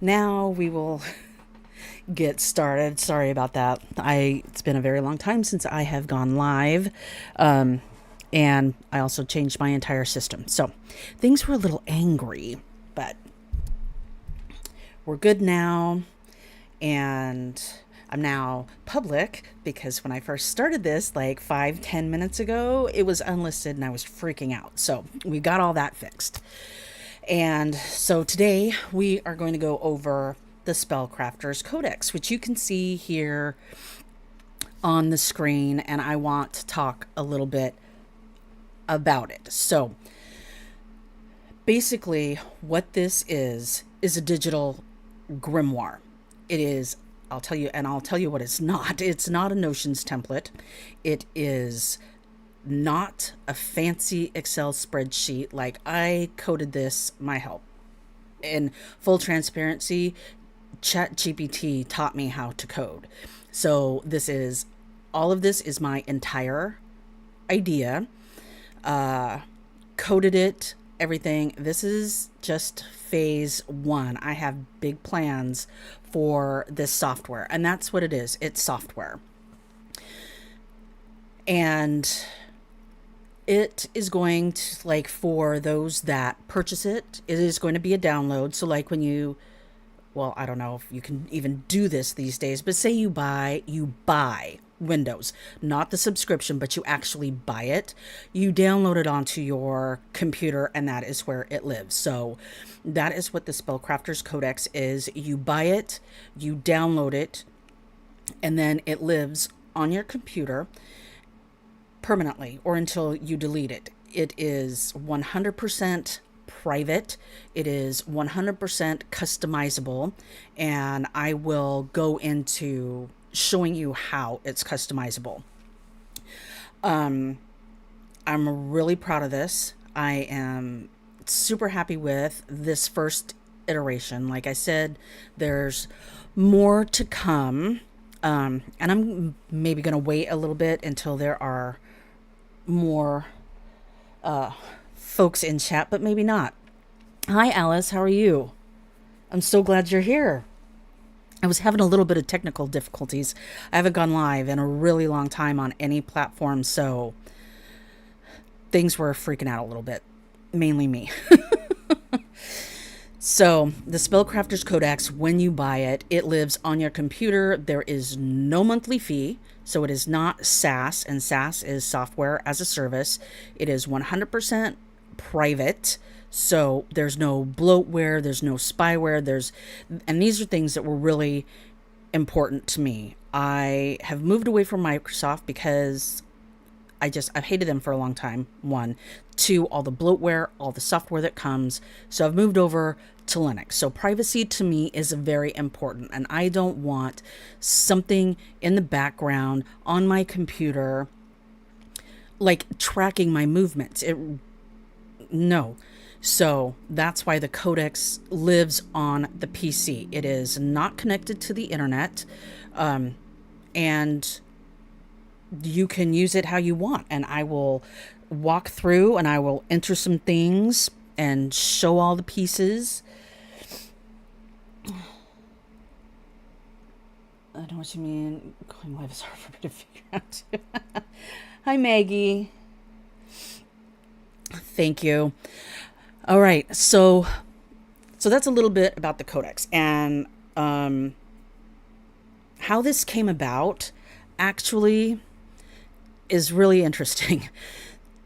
now we will get started. Sorry about that. It's been a very long time since I have gone live. And I also changed my entire system. So things were a little angry, but we're good now. And I'm now public because when I first started this, like 5-10 minutes ago, it was unlisted and I was freaking out. So we got all that fixed. And so today we are going to go over the Spellcrafter's Codex, which you can see here on the screen. And I want to talk a little bit about it. So basically what this is a digital grimoire. It is, I'll tell you what it's not. It's not a Notions template. It is not a fancy Excel spreadsheet. Like, I coded this my help. In full transparency, ChatGPT taught me how to code. So all of this is my entire idea. Coded it, everything. This is just phase one. I have big plans for this software, and that's what it is. It's software. And it is going to, like, for those that purchase it, it is going to be a download. So like when well, I don't know if you can even do this these days, but say you buy Windows, not the subscription, but you actually buy it, you download it onto your computer, and that is where it lives. So that is what the Spellcrafter's Codex is. You buy it, you download it, and then it lives on your computer permanently or until you delete it. It is 100% private. It is 100% customizable, and I will go into showing you how it's customizable. I'm really proud of this. I am super happy with this first iteration. Like I said, there's more to come. And I'm maybe going to wait a little bit until there are more folks in chat, but maybe not. Hi, Alice. How are you? I'm so glad you're here. I was having a little bit of technical difficulties. I haven't gone live in a really long time on any platform, so things were freaking out a little bit. Mainly me. So the Spellcrafter's Codex, when you buy it, it lives on your computer. There is no monthly fee. So it is not SaaS, and SaaS is software as a service. It is 100% private. So there's no bloatware, there's no spyware, and these are things that were really important to me. I have moved away from Microsoft because I've hated them for a long time. One, two, all the bloatware, all the software that comes. So I've moved over to Linux. So privacy to me is very important, and I don't want something in the background on my computer, like tracking my movements. No. So that's why the Codex lives on the PC. It is not connected to the internet, and you can use it how you want. And I will walk through and I will enter some things and show all the pieces. I know what you mean. Going live is hard for me to figure out too. Hi, Maggie. Thank you. All right, so that's a little bit about the Codex, and how this came about actually is really interesting.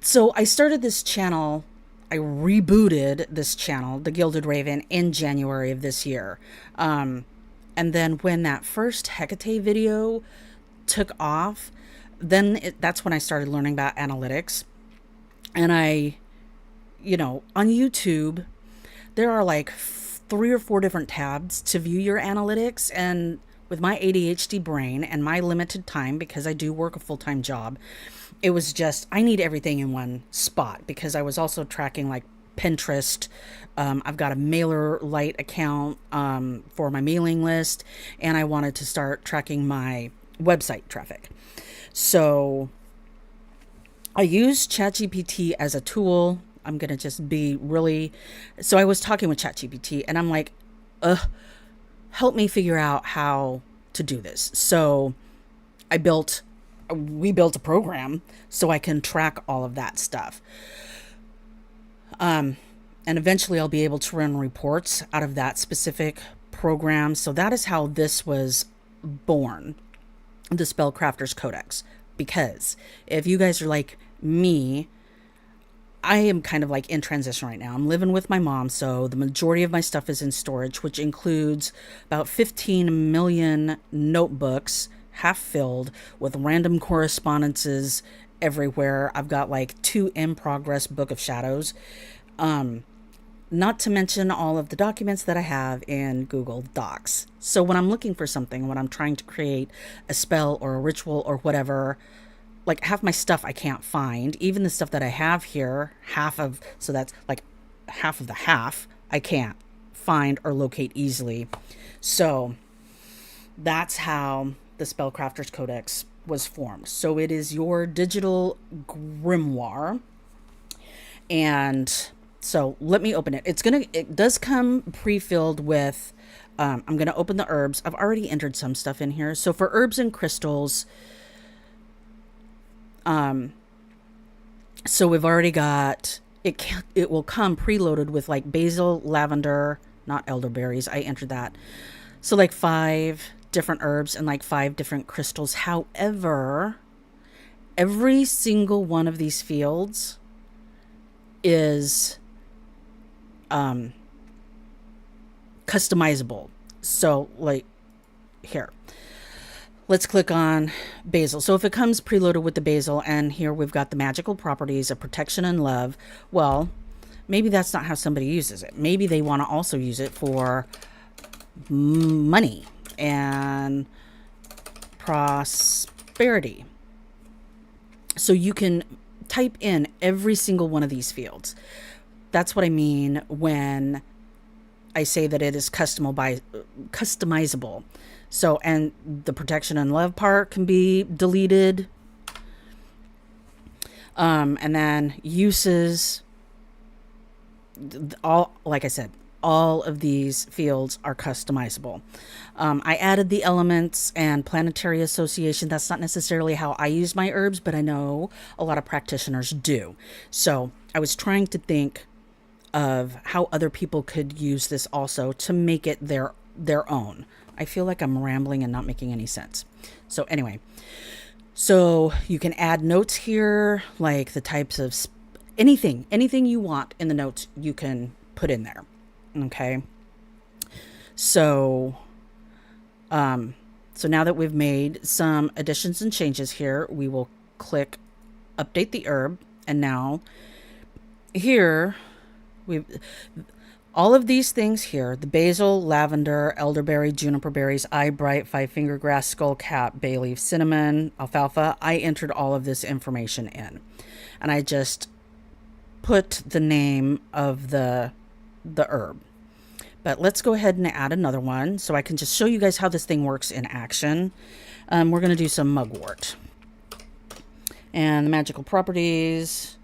So I started this channel, I rebooted this channel, The Gilded Raven, in January of this year. And then when that first Hecate video took off, that's when I started learning about analytics. And on YouTube, there are like 3 or 4 different tabs to view your analytics. And with my ADHD brain and my limited time, because I do work a full-time job, it was just, I need everything in one spot, because I was also tracking like Pinterest. I've got a MailerLite account for my mailing list, and I wanted to start tracking my website traffic. So I use ChatGPT as a tool. I'm going to just be really... So I was talking with ChatGPT, and I'm like, help me figure out how to do this. So we built a program so I can track all of that stuff. And eventually I'll be able to run reports out of that specific program. So that is how this was born, the Spellcrafter's Codex. Because if you guys are like me, I am kind of like in transition right now. I'm living with my mom, so the majority of my stuff is in storage, which includes about 15 million notebooks, half filled with random correspondences everywhere. I've got like 2 in progress Book of Shadows. Not to mention all of the documents that I have in Google Docs. So when I'm looking for something, when I'm trying to create a spell or a ritual or whatever, like half my stuff I can't find. Even the stuff that I have here, so that's like half of the half I can't find or locate easily. So that's how the Spellcrafter's Codex was formed. So it is your digital grimoire. And so let me open it. It does come pre-filled with, I'm going to open the herbs. I've already entered some stuff in here. So for herbs and crystals, so we've already got, it will come preloaded with like basil, lavender, not elderberries. I entered that. So like 5 different herbs and like 5 different crystals. However, every single one of these fields is customizable. So like here, let's click on basil. So if it comes preloaded with the basil, and here we've got the magical properties of protection and love, well, maybe that's not how somebody uses it. Maybe they want to also use it for money and prosperity. So you can type in every single one of these fields. That's what I mean when I say that it is customizable. So, and the protection and love part can be deleted. And then uses, like I said, all of these fields are customizable. I added the elements and planetary association. That's not necessarily how I use my herbs, but I know a lot of practitioners do. So I was trying to think of how other people could use this also to make it their own. I feel like I'm rambling and not making any sense. So anyway, so you can add notes here, like the types of anything you want in the notes you can put in there. Okay. So, so now that we've made some additions and changes here, we will click update the herb. And now here all of these things here, the basil, lavender, elderberry, juniper berries, eyebright, 5-finger grass, skullcap, bay leaf, cinnamon, alfalfa, I entered all of this information in. And I just put the name of the herb. But let's go ahead and add another one so I can just show you guys how this thing works in action. We're going to do some mugwort. And the magical properties,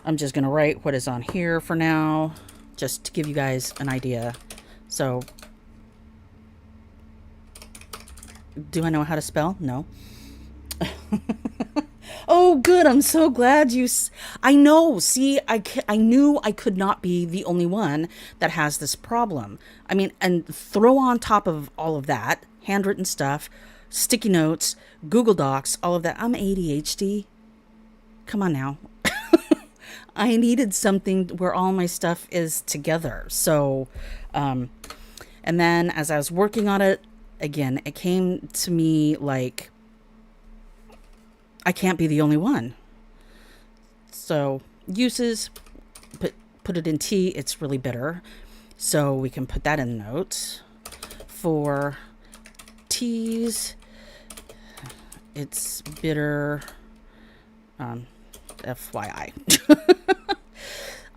I'm just going to write what is on here for now, just to give you guys an idea. So, do I know how to spell? No. Oh, good. I'm so glad I know. See, I knew I could not be the only one that has this problem. I mean, and throw on top of all of that, handwritten stuff, sticky notes, Google Docs, all of that. I'm ADHD. Come on now. I needed something where all my stuff is together. So, and then as I was working on it, again, it came to me like, I can't be the only one. So uses, put it in tea. It's really bitter. So we can put that in notes. For teas, it's bitter, FYI.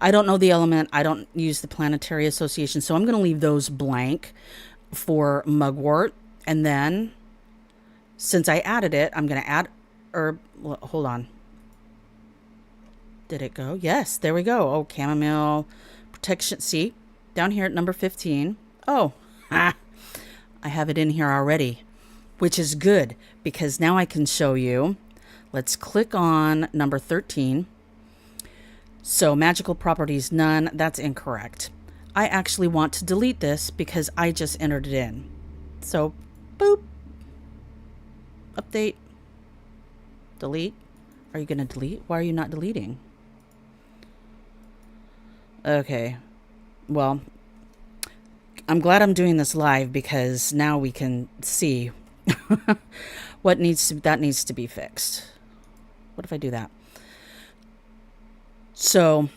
I don't know the element. I don't use the planetary association. So I'm going to leave those blank for mugwort. And then since I added it, I'm going to add herb. Well, hold on. Did it go? Yes, there we go. Oh, chamomile protection. See, down here at number 15. Oh, I have it in here already, which is good because now I can show you. Let's click on number 13. So magical properties, none. That's incorrect. I actually want to delete this because I just entered it in. So, boop. Update. Delete. Are you going to delete? Why are you not deleting? Okay. Well, I'm glad I'm doing this live because now we can see what needs to be fixed. What if I do that? So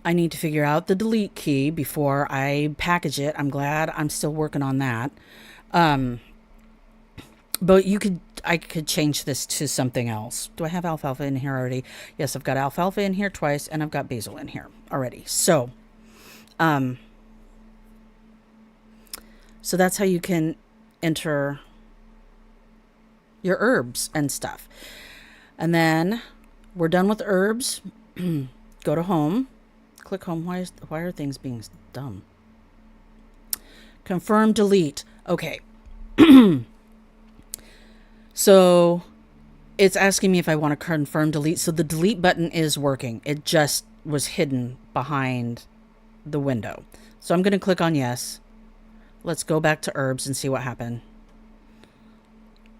I need to figure out the delete key before I package it. I'm glad I'm still working on that. But I could change this to something else. Do I have alfalfa in here already? Yes, I've got alfalfa in here twice, and I've got basil in here already. So that's how you can enter your herbs and stuff. And then we're done with herbs. Go to home. Click home. Why are things being dumb? Confirm delete. Okay. So it's asking me if I want to confirm delete. So the delete button is working. It just was hidden behind the window. So I'm going to click on yes. Let's go back to herbs and see what happened.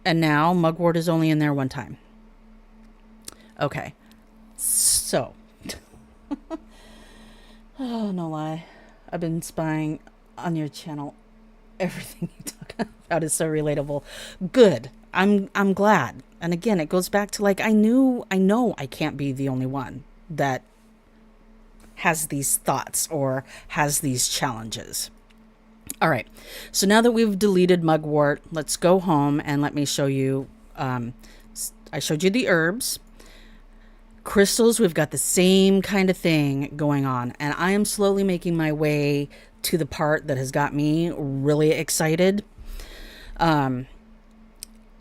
And now mugwort is only in there one time. Okay. So. Oh, no lie. I've been spying on your channel. Everything you talk about is so relatable. Good. I'm glad. And again, it goes back to I know I can't be the only one that has these thoughts or has these challenges. All right. So now that we've deleted mugwort, let's go home and let me show you. I showed you the herbs. Crystals, we've got the same kind of thing going on. And I am slowly making my way to the part that has got me really excited.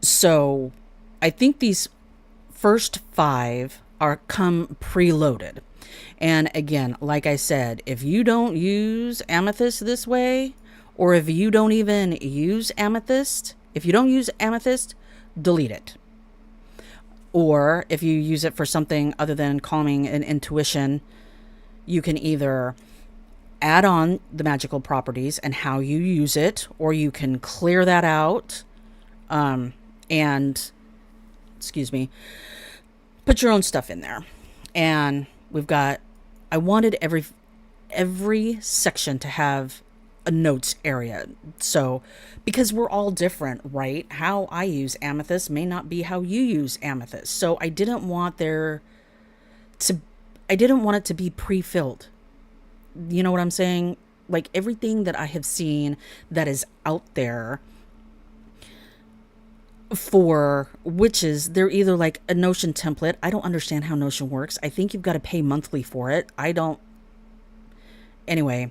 So I think these first 5 come preloaded. And again, like I said, if you don't use amethyst this way, or if you don't even use amethyst, delete it. Or if you use it for something other than calming and intuition, you can either add on the magical properties and how you use it, or you can clear that out and, put your own stuff in there. And I wanted every section to have a notes area. So, because we're all different, right? How I use amethyst may not be how you use amethyst. So I didn't want it to be pre-filled. You know what I'm saying? Everything that I have seen that is out there for witches, they're either a Notion template. I don't understand how Notion works. I think you've got to pay monthly for it. Anyway,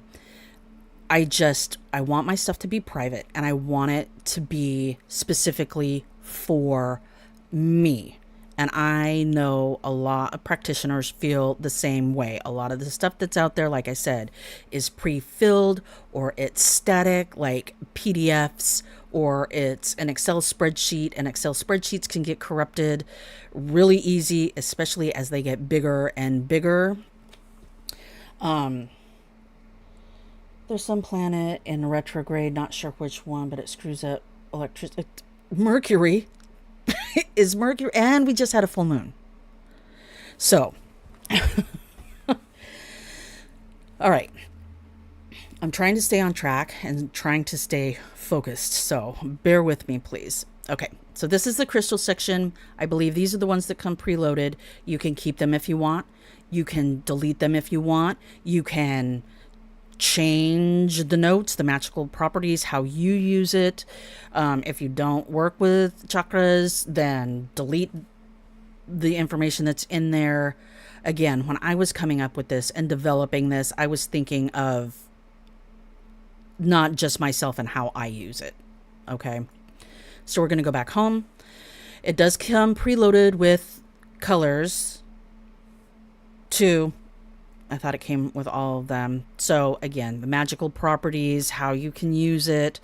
I want my stuff to be private, and I want it to be specifically for me. And I know a lot of practitioners feel the same way. A lot of the stuff that's out there, like I said, is pre-filled, or it's static, like PDFs, or it's an Excel spreadsheet. And Excel spreadsheets can get corrupted really easy, especially as they get bigger and bigger. There's some planet in retrograde, not sure which one, but it screws up electricity. Mercury is Mercury, and we just had a full moon. So, all right. I'm trying to stay on track and trying to stay focused, so bear with me, please. Okay, so this is the crystal section. I believe these are the ones that come preloaded. You can keep them if you want. You can delete them if you want. You can change the notes, the magical properties, how you use it. If you don't work with chakras, then delete the information that's in there. Again, when I was coming up with this and developing this, I was thinking of not just myself and how I use it. Okay. So we're going to go back home. It does come preloaded with colors too. I thought it came with all of them. So again, the magical properties, how you can use it,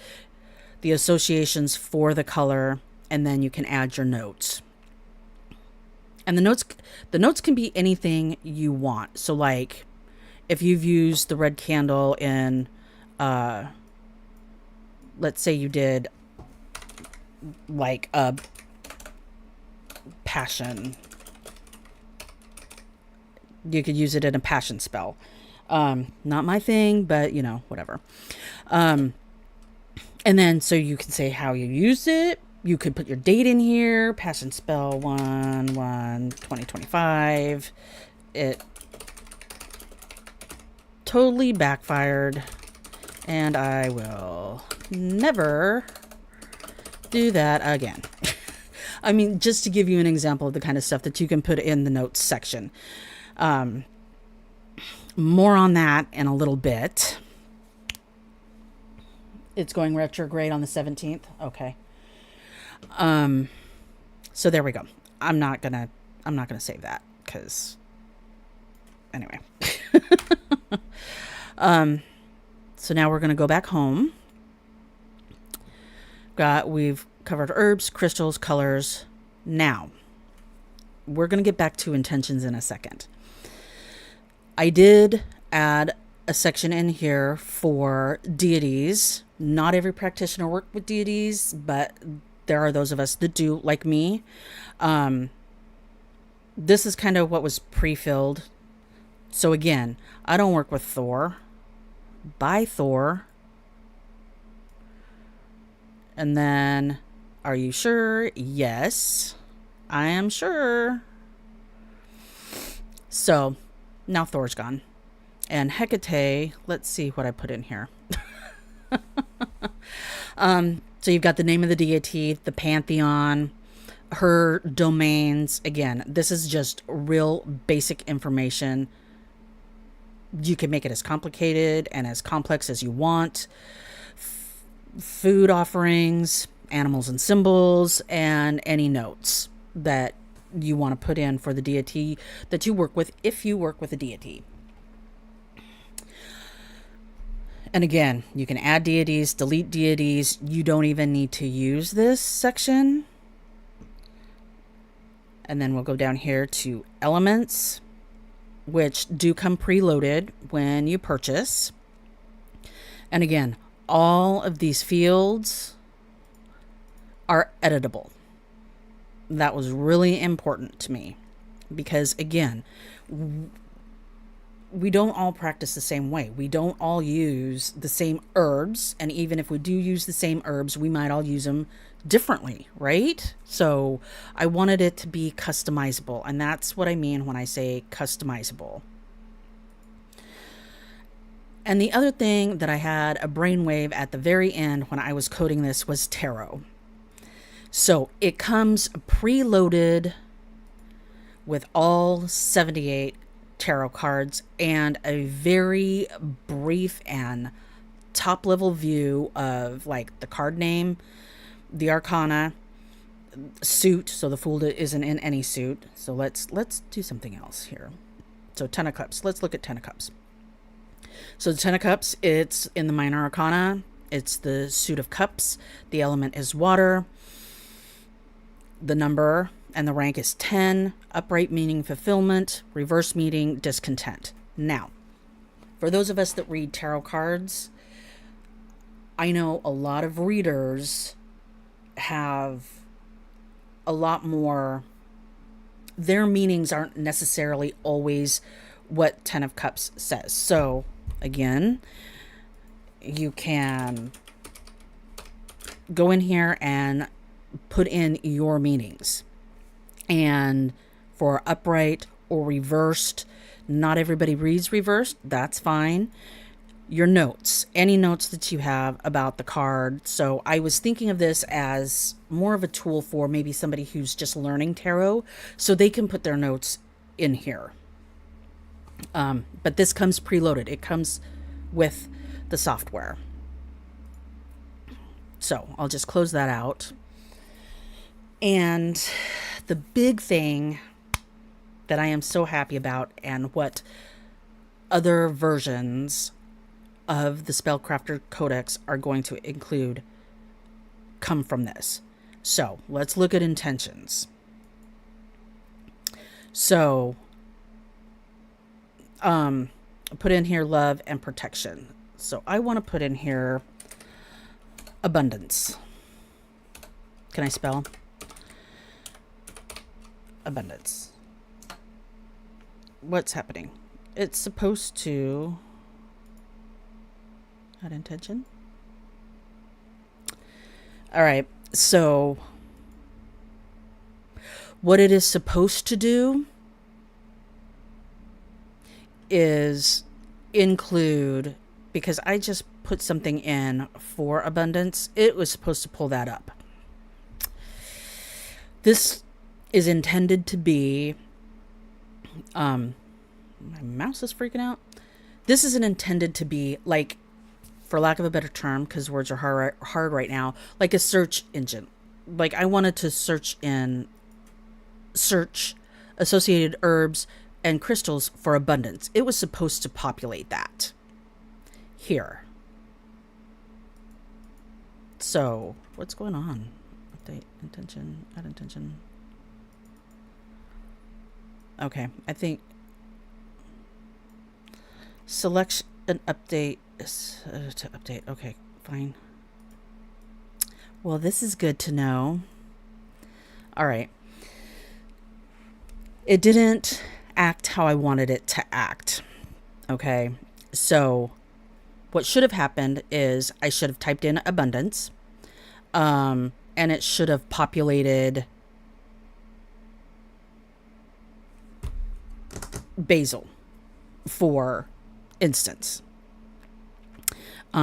the associations for the color, and then you can add your notes. And the notes can be anything you want. So like if you've used the red candle in, let's say you did like a passion, you could use it in a passion spell. Not my thing, but you know, whatever. And then so you can say how you use it. You could put your date in here, passion spell 1/1/2025. It totally backfired, and I will never do that again. I mean, just to give you an example of the kind of stuff that you can put in the notes section. More on that in a little bit. It's going retrograde on the 17th. Okay. So there we go. I'm not gonna save that because anyway. So now we're gonna go back home. We've covered herbs, crystals, colors. Now we're gonna get back to intentions in a second. I did add a section in here for deities. Not every practitioner works with deities, but there are those of us that do, like me. This is kind of what was pre-filled. So again, I don't work with Thor. By Thor. And then, are you sure? Yes, I am sure. So now Thor's gone. And Hecate, let's see what I put in here. So you've got the name of the deity, the pantheon, her domains. Again, this is just real basic information. You can make it as complicated and as complex as you want. Food offerings, animals and symbols, and any notes that you want to put in for the deity that you work with, if you work with a deity. And again, you can add deities, delete deities. You don't even need to use this section. And then we'll go down here to elements, which do come preloaded when you purchase. And again, all of these fields are editable. That was really important to me because, again, we don't all practice the same way. We don't all use the same herbs. And even if we do use the same herbs, we might all use them differently, right? So I wanted it to be customizable. And that's what I mean when I say customizable. And the other thing that I had a brainwave at the very end when I was coding this was tarot. So it comes preloaded with all 78 tarot cards and a very brief and top level view of like the card name, the arcana, suit. So the fool isn't in any suit. So let's do something else here. So 10 of Cups. Let's look at 10 of Cups. So the 10 of Cups, it's in the minor arcana. It's the suit of cups. The element is water. The number and the rank is 10. Upright meaning fulfillment. Reverse meaning discontent. Now, for those of us that read tarot cards, I know a lot of readers have a lot more. Their meanings aren't necessarily always what 10 of Cups says. So, again, you can go in here and put in your meanings. And for upright or reversed, not everybody reads reversed. That's fine. Your notes, any notes that you have about the card. So I was thinking of this as more of a tool for maybe somebody who's just learning tarot, so they can put their notes in here. But this comes preloaded. It comes with the software. So I'll just close that out. And the big thing that I am so happy about, and what other versions of the Spellcrafter Codex are going to include, come from this. So let's look at intentions. So put in here love and protection. So I want to put in here abundance. Can I spell? Abundance. What's happening? It's supposed to add intention. All right. So what it is supposed to do is include, because I just put something in for abundance, it was supposed to pull that up. This is intended to be, my mouse is freaking out. This isn't intended to be like, for lack of a better term, because words are hard right now, like a search engine. Like I wanted to search associated herbs and crystals for abundance. It was supposed to populate that here. So what's going on? Update intention, add intention. Okay, I think select an update to update. Okay, fine. Well, this is good to know. All right. It didn't act how I wanted it to act. Okay, so what should have happened is I should have typed in abundance, and it should have populated basil, for instance,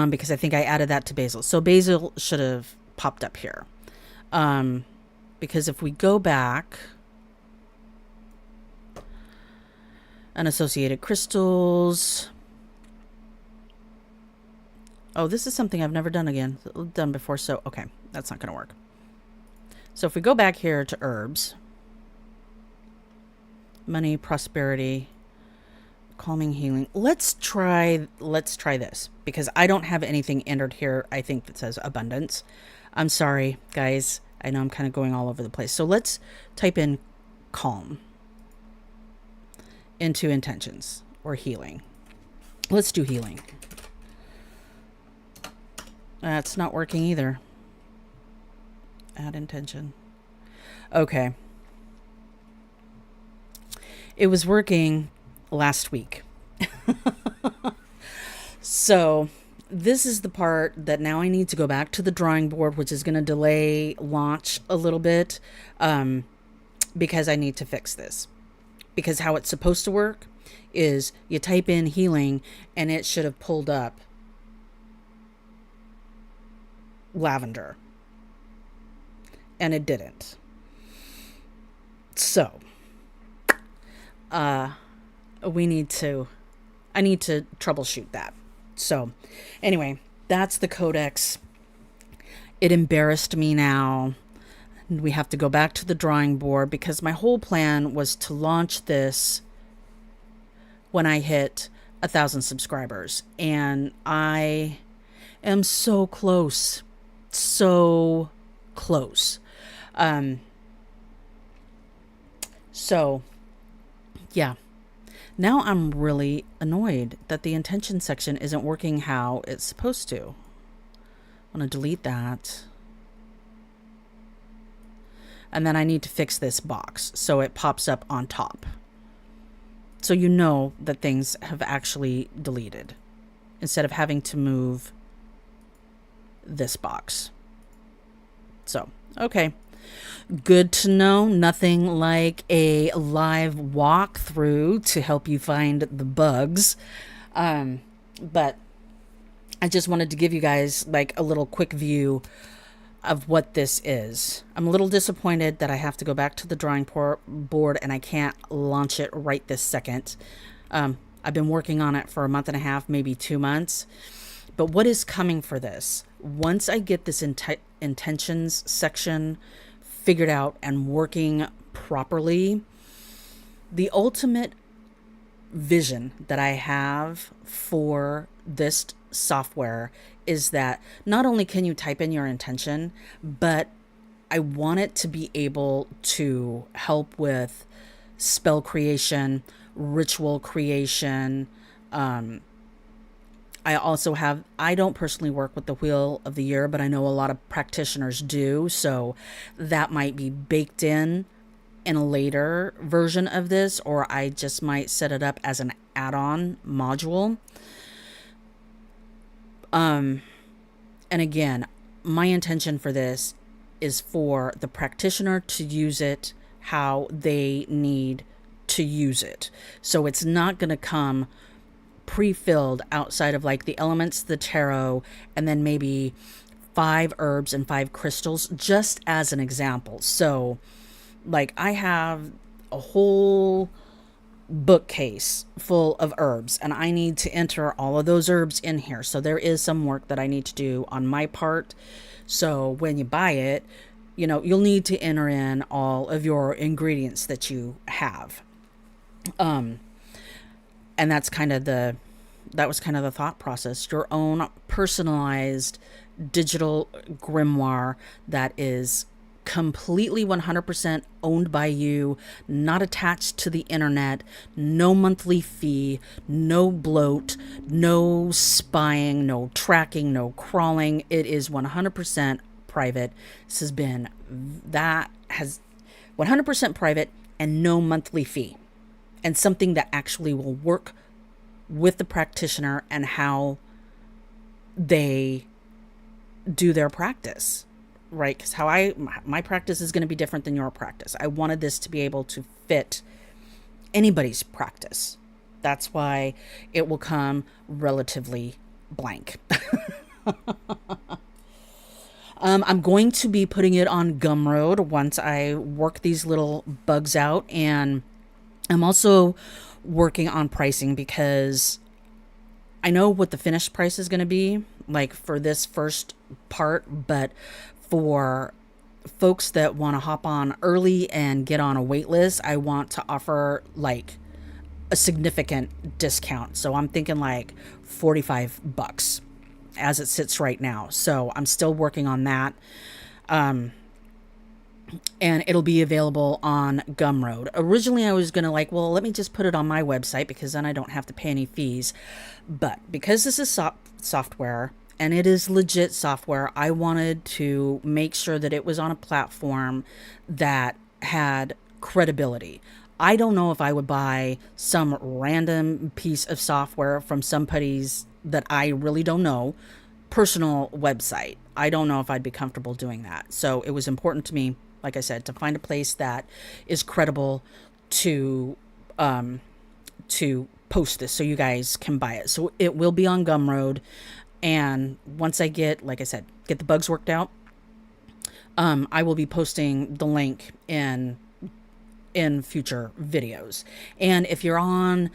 because I think I added that to basil. So basil should have popped up here, because if we go back, unassociated crystals. Oh, this is something I've never done before. So, okay, that's not going to work. So if we go back here to herbs, money, prosperity, calming, healing. Let's try this, because I don't have anything entered here, I think, that says abundance. I'm sorry, guys. I know I'm kind of going all over the place. So let's type in calm into intentions, or healing. Let's do healing. That's not working either. Add intention. Okay. It was working last week. So this is the part that now I need to go back to the drawing board, which is going to delay launch a little bit, because I need to fix this. Because how it's supposed to work is you type in healing and it should have pulled up lavender. And it didn't. So, I need to troubleshoot that. So, anyway, that's the Codex. It embarrassed me now. We have to go back to the drawing board, because my whole plan was to launch this when I hit 1,000 subscribers. And I am so close. So close. So, yeah. Now I'm really annoyed that the intention section isn't working how it's supposed to. I want to delete that. And then I need to fix this box so it pops up on top. So you know that things have actually deleted, instead of having to move this box. So, okay. Good to know. Nothing like a live walkthrough to help you find the bugs. But I just wanted to give you guys like a little quick view of what this is. I'm a little disappointed that I have to go back to the drawing board and I can't launch it right this second. I've been working on it for a month and a half, maybe 2 months. But what is coming for this? Once I get this intentions section figured out and working properly, the ultimate vision that I have for this software is that not only can you type in your intention, but I want it to be able to help with spell creation, ritual creation. I don't personally work with the Wheel of the Year, but I know a lot of practitioners do. So that might be baked in a later version of this, or I just might set it up as an add-on module. And again, my intention for this is for the practitioner to use it how they need to use it. So it's not going to come pre-filled outside of like the elements, the tarot, and then maybe 5 herbs and 5 crystals, just as an example. So like I have a whole bookcase full of herbs and I need to enter all of those herbs in here. So there is some work that I need to do on my part. So when you buy it, you'll need to enter in all of your ingredients that you have. And that was kind of the thought process. Your own personalized digital grimoire that is completely 100% owned by you, not attached to the internet, no monthly fee, no bloat, no spying, no tracking, no crawling. It is 100% private. That has 100% private and no monthly fee, and something that actually will work with the practitioner and how they do their practice, right? Because my practice is going to be different than your practice. I wanted this to be able to fit anybody's practice. That's why it will come relatively blank. I'm going to be putting it on Gumroad once I work these little bugs out, and I'm also working on pricing because I know what the finished price is going to be like for this first part, but for folks that want to hop on early and get on a wait list, I want to offer like a significant discount. So I'm thinking like $45 as it sits right now. So I'm still working on that. And it'll be available on Gumroad. Originally, I was going to let me just put it on my website because then I don't have to pay any fees. But because this is software and it is legit software, I wanted to make sure that it was on a platform that had credibility. I don't know if I would buy some random piece of software from somebody's that I really don't know personal website. I don't know if I'd be comfortable doing that. So it was important to me, like I said, to find a place that is credible to post this so you guys can buy it. So it will be on Gumroad. And once I get, like I said, get the bugs worked out, I will be posting the link in future videos. And if you're on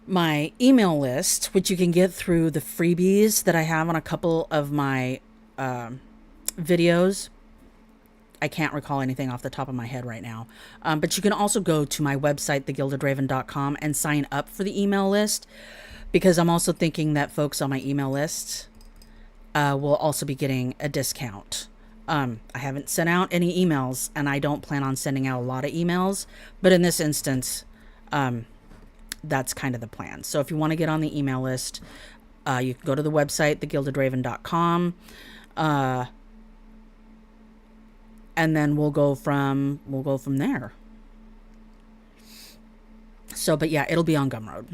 my email list, which you can get through the freebies that I have on a couple of my videos, I can't recall anything off the top of my head right now. But you can also go to my website, thegildedraven.com, and sign up for the email list, because I'm also thinking that folks on my email list will also be getting a discount. I haven't sent out any emails, and I don't plan on sending out a lot of emails, but in this instance, that's kind of the plan. So if you want to get on the email list, you can go to the website, thegildedraven.com, and then we'll go from there. So, but yeah, it'll be on Gumroad.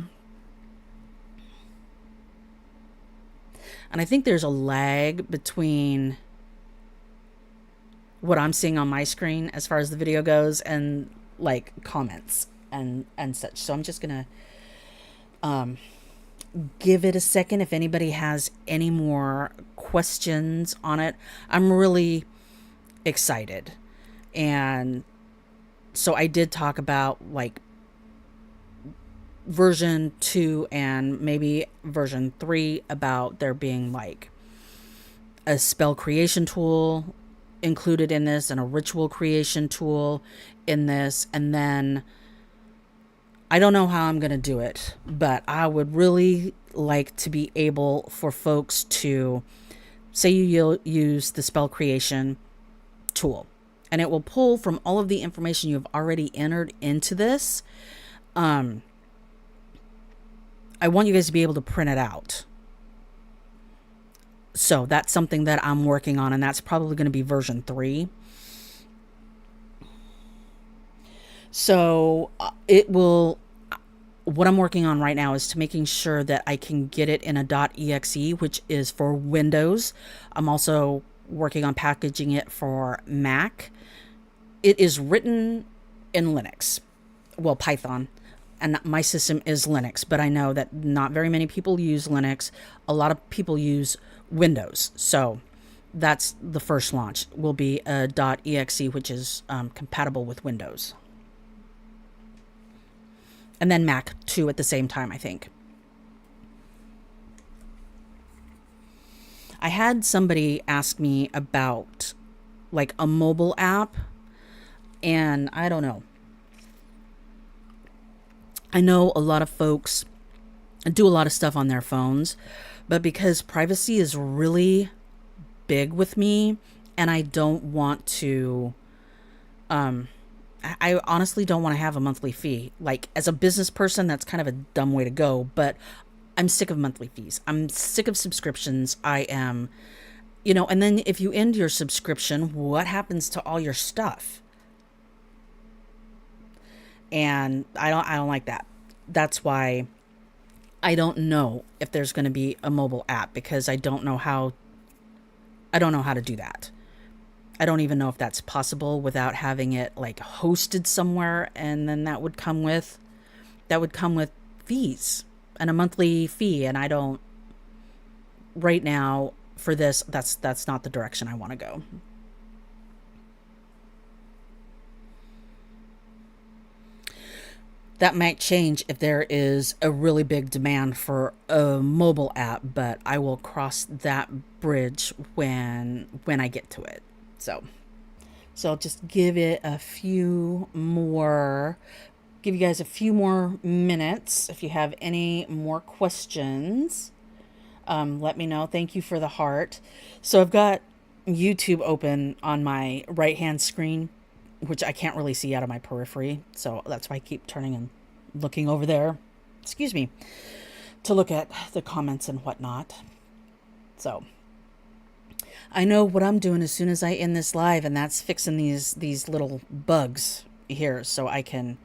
And I think there's a lag between what I'm seeing on my screen as far as the video goes and like comments and such. So I'm just gonna give it a second if anybody has any more questions on it. I'm really excited. And so I did talk about like version 2 and maybe version 3 about there being like a spell creation tool included in this and a ritual creation tool in this. And then I don't know how I'm going to do it, but I would really like to be able for folks to say you use the spell creation tool and it will pull from all of the information you've already entered into this. I want you guys to be able to print it out. So that's something that I'm working on, and that's probably going to be version 3. So it will, what I'm working on right now is to making sure that I can get it in a .exe, which is for Windows. I'm also working on packaging it for Mac. It is written in Linux, well, Python, and my system is Linux, but I know that not very many people use Linux. A lot of people use Windows. So that's the first launch, will be a .exe, which is compatible with Windows. And then Mac too at the same time, I think. I had somebody ask me about like a mobile app, and I don't know. I know a lot of folks do a lot of stuff on their phones, but because privacy is really big with me, and I don't want to, I honestly don't want to have a monthly fee. Like, as a business person, that's kind of a dumb way to go, but I'm sick of monthly fees. I'm sick of subscriptions. I am, and then if you end your subscription, what happens to all your stuff? And I don't like that. That's why I don't know if there's going to be a mobile app, because I don't know how to do that. I don't even know if that's possible without having it like hosted somewhere, and then that would come with fees and a monthly fee, and I don't right now for this. That's not the direction I want to go. That might change if there is a really big demand for a mobile app, but I will cross that bridge when I get to it. So I'll just give you guys a few more minutes. If you have any more questions, let me know. Thank you for the heart. So I've got YouTube open on my right hand screen, which I can't really see out of my periphery. So that's why I keep turning and looking over there. Excuse me. To look at the comments and whatnot. So I know what I'm doing as soon as I end this live, and that's fixing these little bugs here so I can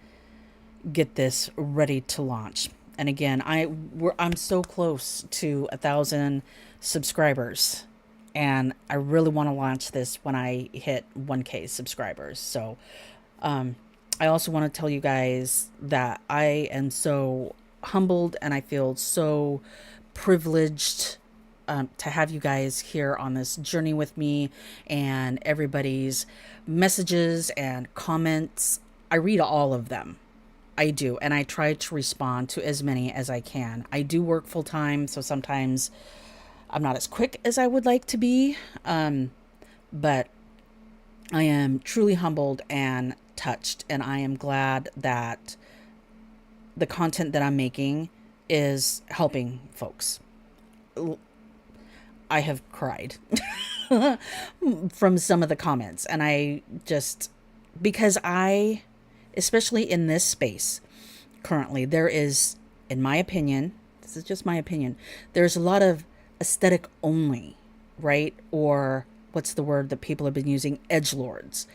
get this ready to launch. And again, I'm so close to 1,000 subscribers, and I really want to launch this when I hit 1K subscribers. So I also want to tell you guys that I am so humbled and I feel so privileged to have you guys here on this journey with me, and everybody's messages and comments. I read all of them. I do, and I try to respond to as many as I can. I do work full time, so sometimes I'm not as quick as I would like to be, but I am truly humbled and touched, and I am glad that the content that I'm making is helping folks. I have cried from some of the comments, and I just, because especially in this space currently, there is, in my opinion, this is just my opinion, there's a lot of aesthetic only, right? Or what's the word that people have been using? Edgelords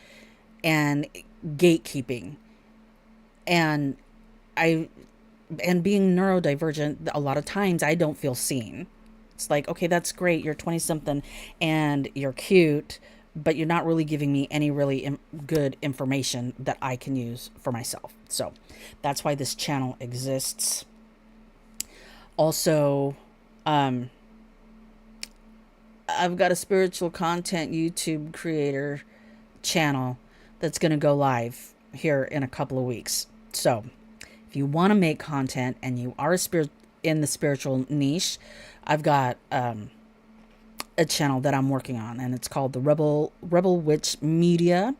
and gatekeeping. And being neurodivergent, a lot of times I don't feel seen. It's like, okay, that's great. You're 20 something and you're cute, but you're not really giving me any really good information that I can use for myself. So that's why this channel exists. Also, I've got a spiritual content YouTube creator channel that's going to go live here in a couple of weeks. So if you want to make content and you are in the spiritual niche, I've got a channel that I'm working on, and it's called the Rebel Witch Media,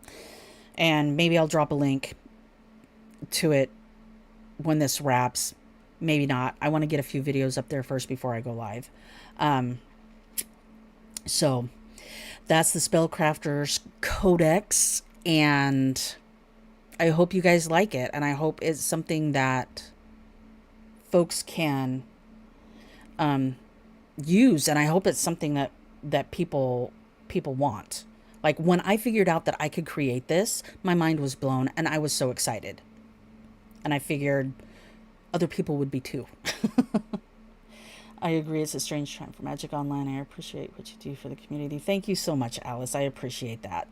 and maybe I'll drop a link to it when this wraps. Maybe not. I want to get a few videos up there first before I go live. So that's the Spellcrafter's Codex, and I hope you guys like it, and I hope it's something that folks can use, and I hope it's something that people want. Like, when I figured out that I could create this, my mind was blown, and I was so excited. And I figured other people would be too. I agree. It's a strange time for Magic Online. I appreciate what you do for the community. Thank you so much, Alice. I appreciate that.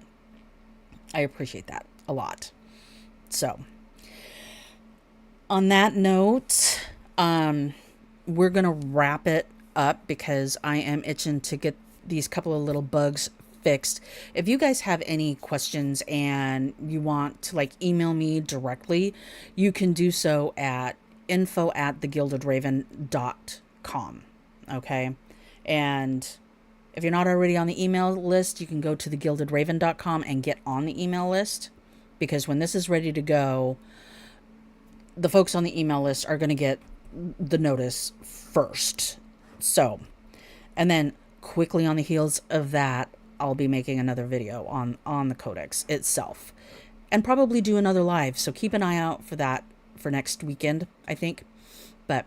I appreciate that a lot. So, on that note, we're going to wrap it up because I am itching to get these couple of little bugs fixed. If you guys have any questions and you want to like email me directly, you can do so at info@thegildedraven.com. Okay. And if you're not already on the email list, you can go to thegildedraven.com and get on the email list, because when this is ready to go, the folks on the email list are going to get the notice first. So, and then quickly on the heels of that, I'll be making another video on the Codex itself, and probably do another live. So keep an eye out for that for next weekend, I think. But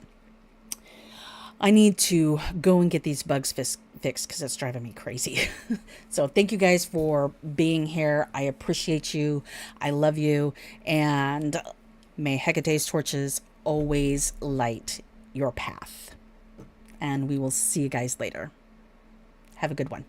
I need to go and get these bugs fixed because it's driving me crazy. So thank you guys for being here. I appreciate you. I love you. And may Hecate's torches always light your path. And we will see you guys later. Have a good one.